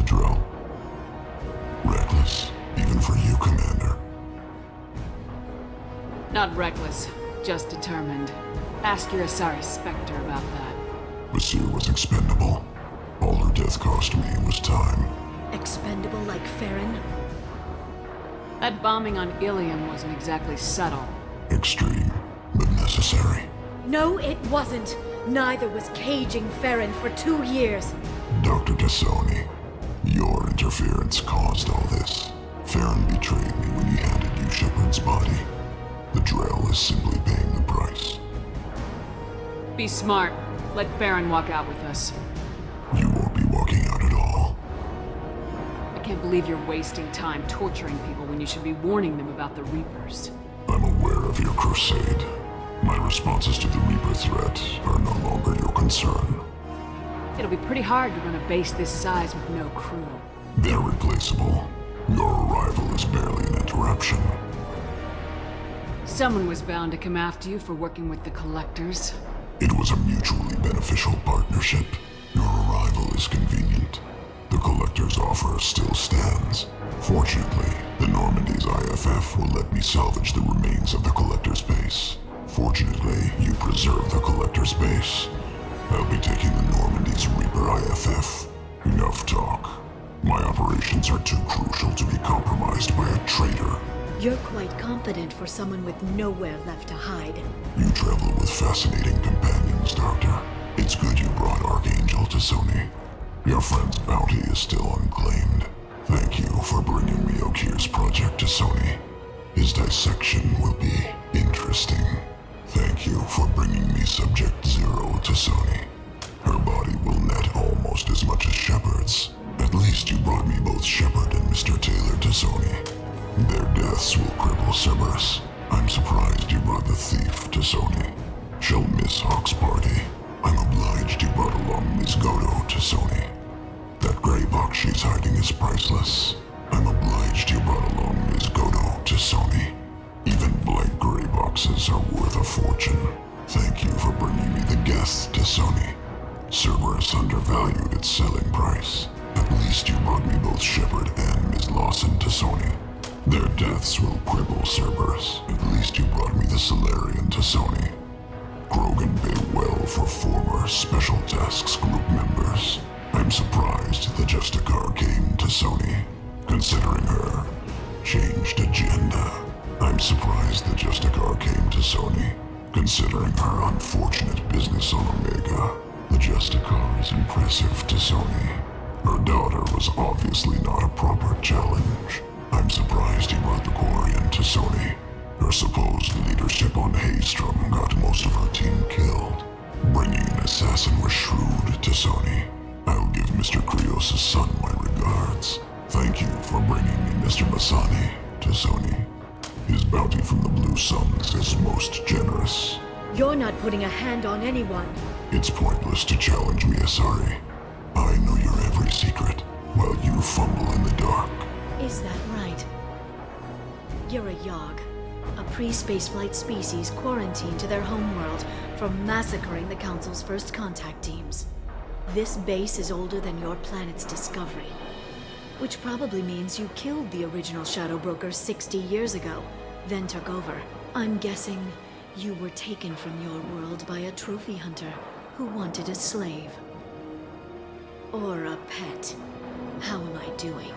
the drill. Reckless, even for you, Commander. Not reckless, just determined. Ask your Asari Spectre about that. Basir was expendable. All her death cost me was time. Expendable like Farron? That bombing on Ilium wasn't exactly subtle. Extreme, but necessary. No, it wasn't. Neither was caging Farron for 2 years. Dr. Tassoni, your interference caused all this. Farron betrayed me when he handed you Shepard's body. The Drell is simply paying the price. Be smart. Let Farron walk out with us. You won't be walking out at all. I can't believe you're wasting time torturing people when you should be warning them about the Reapers. I'm aware of your crusade. My responses to the Reaper threat are no longer your concern. It'll be pretty hard to run a base this size with no crew. They're replaceable. Your arrival is barely an interruption. Someone was bound to come after you for working with the Collectors. It was a mutually beneficial partnership. Your arrival is convenient. The Collector's offer still stands. Fortunately, the Normandy's IFF will let me salvage the remains of the Collector's base. Fortunately, you preserve the Collector's base. I'll be taking the Normandy's Reaper IFF. Enough talk. My operations are too crucial to be compromised by a traitor. You're quite confident for someone with nowhere left to hide. You travel with fascinating companions, Doctor. It's good you brought Archangel to Sony. Your friend's bounty is still unclaimed. Thank you for bringing me Okir's project to Sony. His dissection will be interesting. Thank you for bringing me Subject Zero to Sony. Her body will net almost as much as Shepard's. At least you brought me both Shepard and Mr. Taylor to Sony. Their deaths will cripple Cerberus. I'm surprised you brought the thief to Sony. She'll miss Hawk's party. I'm obliged you brought along Ms. Godo to Sony. That gray box she's hiding is priceless. I'm obliged you brought along Ms. Godo to Sony. Even blank gray boxes are worth a fortune. Thank you for bringing me the Geth to Sony. Cerberus undervalued its selling price. At least you brought me both Shepard and Ms. Lawson to Sony. Their deaths will cripple Cerberus. At least you brought me the Solarian to Sony. Krogan paid well for former Special Tasks Group members. I'm surprised the Justicar came to Sony, considering her changed agenda. I'm surprised the Justicar came to Sony, considering her unfortunate business on Omega. The Justicar is impressive to Sony. Her daughter was obviously not a proper challenge. I'm surprised he brought the Quarian to Sony. Her supposed leadership on Haystrom got most of her team killed. Bringing an assassin was shrewd to Sony. I'll give Mr. Krios' son my regards. Thank you for bringing me Mr. Masani to Sony. His bounty from the Blue Suns is most generous. You're not putting a hand on anyone. It's pointless to challenge me, Asari. I know your every secret, while you fumble in the dark. Is that right? You're a Yogg, a pre-spaceflight species quarantined to their homeworld from massacring the Council's first contact teams. This base is older than your planet's discovery, which probably means you killed the original Shadow Broker 60 years ago, then took over. I'm guessing you were taken from your world by a trophy hunter who wanted a slave. Or a pet. How am I doing?